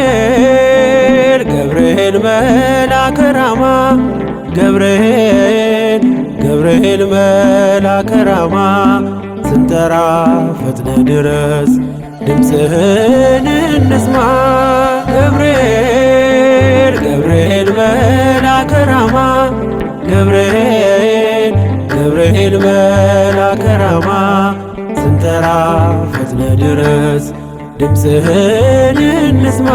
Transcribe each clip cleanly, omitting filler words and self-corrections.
ገብርኤል ገብርኤል መልአከ ራማ ገብርኤል መልአከ ራማ ስንጠራ ፈጥነ ድረስ ድምፅህን እንስማ። ገብርኤል መልአከ ራማ ገብርኤል መልአከ ራማ ስንጠራ ፈጥነ ድረስ ድምፅህን እንስማ።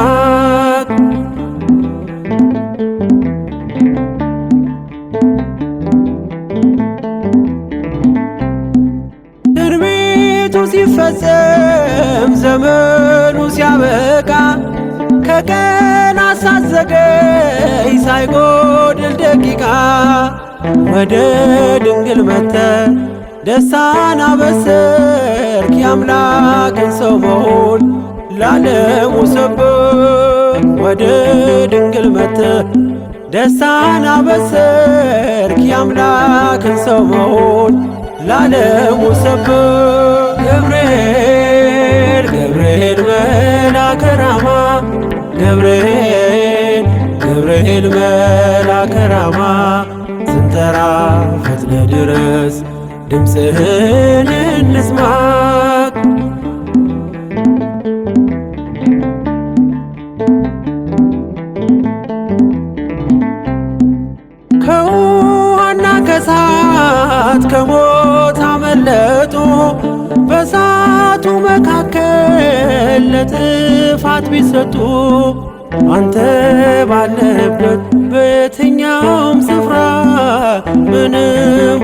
ትንቢቱ ሲፈጸም ዘመኑ ሲያበቃ ከቀናት ሳትዘገይ ሳይጎድል ደቂቃ ወደ ድንግል መጥተህ ደስታን አበሰርክ የአምላክን ሰው መሆን ለዓለሙ ሰበክ። ወደ ድንግል መጥተህ ደስታን አበሰርክ የአምላክን ሰው መሆን ለዓለሙ ሰበክ። ገብርኤል መልአከ ራማ ገብርኤል መልአከ ራማ ስንጠራ ፈጥነ ድረስ ድምፅህን እንስማ። ከውሃና ከእሳት ከሞት አመለጡ በእሳቱ መካከል ለጥፋት ቢሰጡ አንተ ባለህበት በየትኛውም ስፍራ ምንም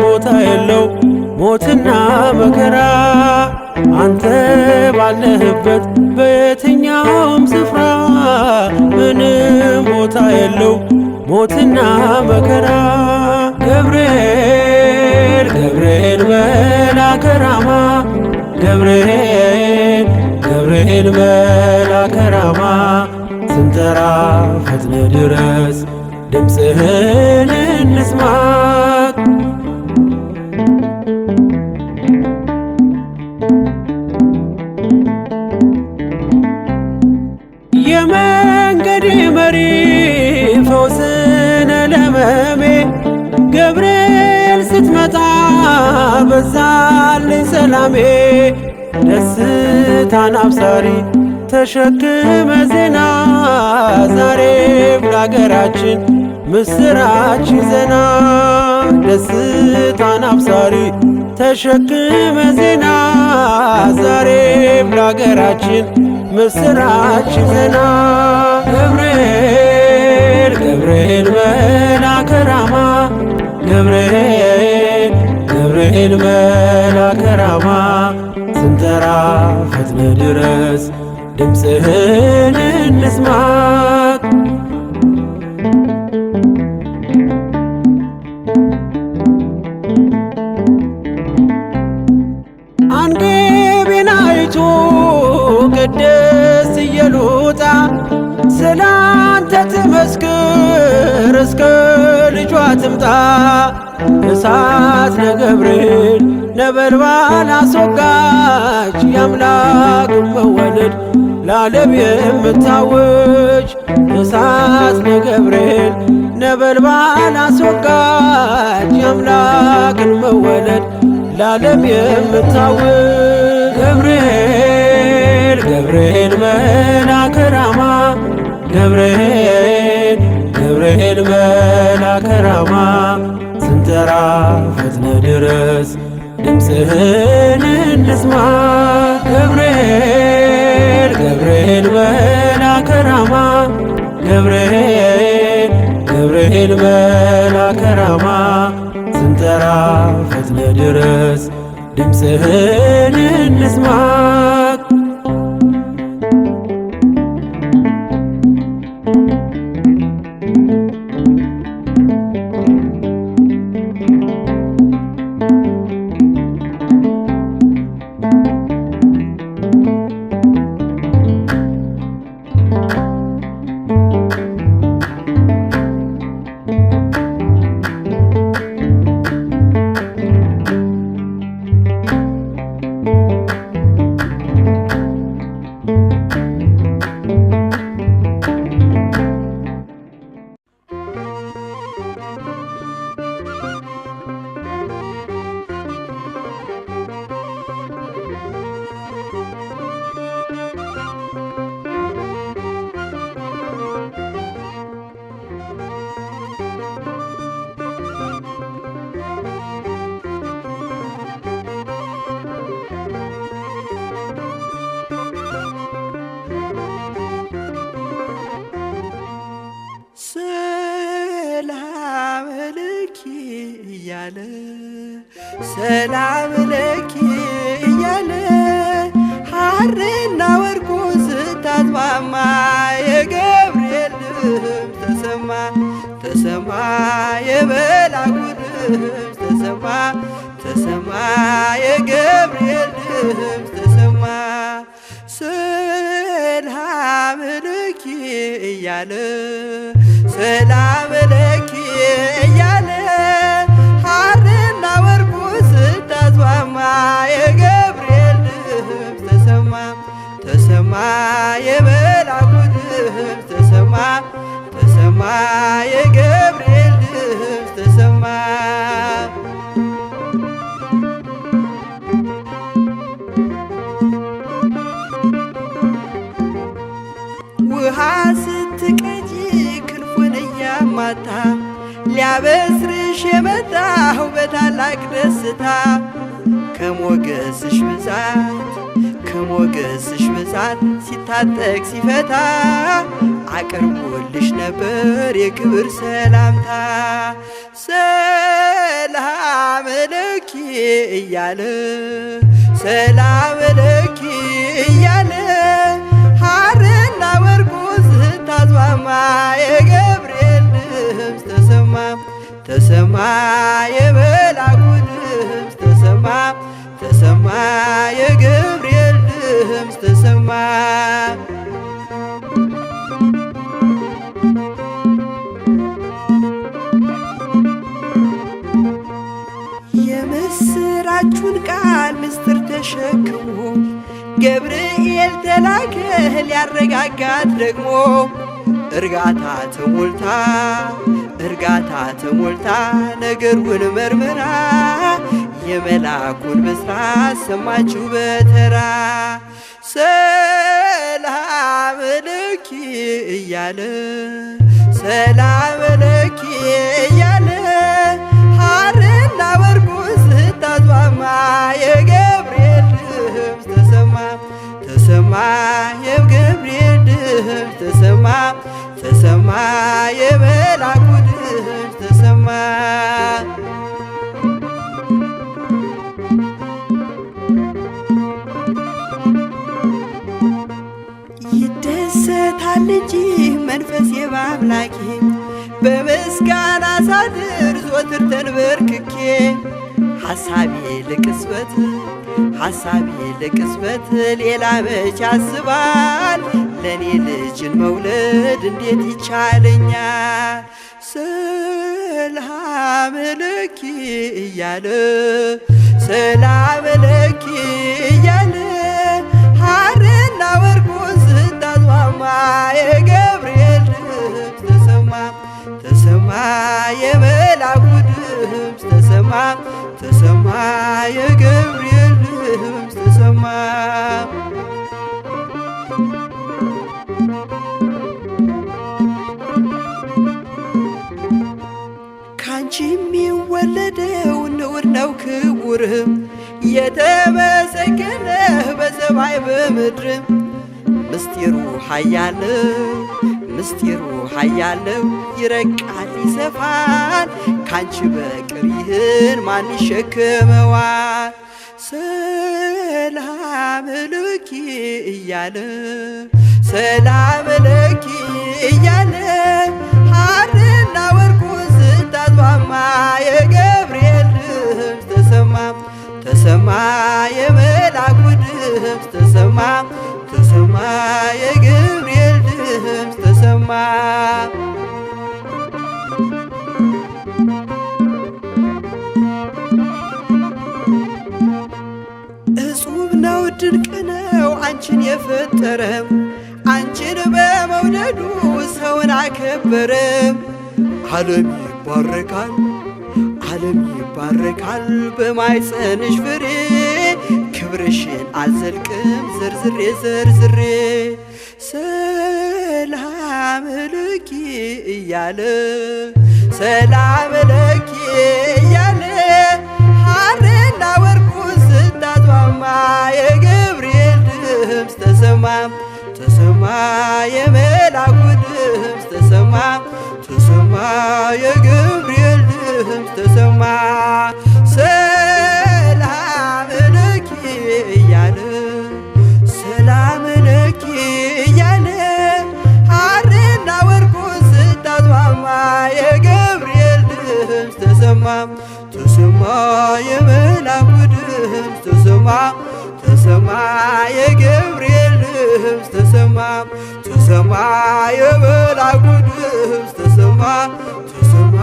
ቦታ የለው ሞትና መከራ። አንተ ባለህበት በየትኛውም ስፍራ ምንም ቦታ የለው ሞትና መከራ። ገብርኤል መልአከ ራማ ገብርኤል መልአከ ራማ ስንጠራ ፈጥነ ድረስ ድምፅህን እንስማ። የመንገዴ መሪ ፈውስነ ለሕመሜ ገብርኤል ስትመጣ በዛልኝ ሰላሜ። ደስታን አብሳሪ ተሸክመ ዜና ዛሬም ለአገራችን ምስራች ዜና። ደስታን አብሳሪ ተሸክመ ዜና ዛሬም ለአገራችን ምስራች ዜና። ገብርኤል መልአከ ራማ ገብርኤል መልአከ ራማ ስንጠራ ፈጥነ ድረስ ድምፅህን እንስማ። አንገቤን አይቶ ቅድስት ኢየሉጣ ስላንተ ትመስክር እስከ ልጇ ትምጣ። እሳት ነገብርኤል ነበልባል አስወጋች የአምላክን መወለድ ለዓለም የምታውጅ። እሳት ነገብርኤል ነበልባል አስወጋች የአምላክን መወለድ ለዓለም የምታውጅ። ገብርኤል መልአከ ራማ ገብርኤል መልአከ ራማ ስንጠራ ፈጥነ ድረስ ድምፅህን እንስማ። ገብርኤል መልአከ ራማ ገብርኤል መልአከ ራማ ስንጠራ ፈጥነ ድረስ ድምፅህን እንስማ። ሰላም ለኪ እያለ ሐርና ወርቁን ስታስማማ የገብርኤል ድምፅ ተሰማ ተሰማ የመልአኩ ድምፅ ተሰማ ተሰማ የገብርኤል ድምፅ ተሰማ ሰላም ለኪ እያለ ሰላም ለኪ እያለ ሐርና ወርቁን ስታስማማ የገብርኤል ድምፅ ተሰማ ተሰማ የመልአኩ ድምፅ ተሰማ ተሰማ የገብርኤል ድምፅ ተሰማ ውሃ ስትቀጂ ክንፉን እያማታ ሊያበስርሽ የመጣው በታላቅ ደስታ ከሞገስሽ ብዛት ሲታጠቅ ሲፈታ አቅርቦልሽ ነበር የክብር ሰላምታ ሰላም ለኪ እያለ ሰላም ለኪ እያለ ሐርና ወርቁን ስታስማማ የገብርኤል ድምፅ ተሰማ ተሰማ የመልአኩ ድምፅ ተሰማ ተሰማ የገብርኤል ድምፅ ተሰማ የምስራቹን ቃል ምስጢር ተሸክሞ ገብርኤል ተላከ ሊያረጋጋት ደግሞ እርጋታ ተሞልታ ነገሩን መርምራ የመልአኩን ብስራት ሰማችው በተራ ሰላም ለኪ እያለ ሰላም ለኪ እያለ ሐርና ወርቁን ስታስማማ የገብርኤል ድምፅ ተሰማ ተሰማ የገብርኤል ድምፅ ተሰማ ተሰማ የመልአኩ ድምፅ ተሰማ ይደሰታል እንጂ መንፈሴ በአምላኬ በምስጋና ሳድር ዘወትር ተንበርክኬ ሐሳቤ ለቅጽበት ሌላ መች ያስባል ለኔ ልጅን መውለድ እንዴት ይቻለኛል ሰላም ለኪ እያለ ሰላም ለኪ እያለ ሐርና ወርቁን ስታስማማ የገብርኤል ድምፅ ተሰማ ተሰማ የመልአኩ ድምፅ ተሰማ ተሰማ የገብርኤል ድምፅ ተሰማ ካንቺ የሚወለደው ንዑድ ነው ክቡርም የተመሰገነ በሰማይ በምድርም ምስጢሩ ኃያለው ይረቃል ይሰፋል ካንቺ በቀር ይህን ማን ይሸከመዋል ሰላም ለኪ እያለ ሰላም ለኪ እያለ ሐርና ወርቁን ስታስማማ የገብርኤል ድምፅ ተሰማ ተሰማ የመልአኩ ድምፅ ተሰማ ተሰማ የገብርኤል ድምፅ ተሰማ እጹብ ነው ድንቅ ነው አንቺን የፈጠረም አንቺን በመውደዱ ሰውን አከበረም ዓለም ይባረካል በማኅፀንሽ ፍሬ ክብርሽን አልዘልቅም ዘርዝሬ ሰላም ለኪ እያለ ሰላም ለኪ እያለ ሐርና ወርቁን ስታስማማ የገብርኤል ድምፅ ተሰማ ተሰማ የመልአኩ ድምፅ ተሰማ ተሰማ የገብርኤል ድምፅ ተሰማ ተሰማ ተሰማ የመላኩ ድምፅ ተሰማ ተሰማ የገብርኤል ድምፅ ተሰማ ተሰማ የመላኩ ድምፅ ተሰማ ተሰማ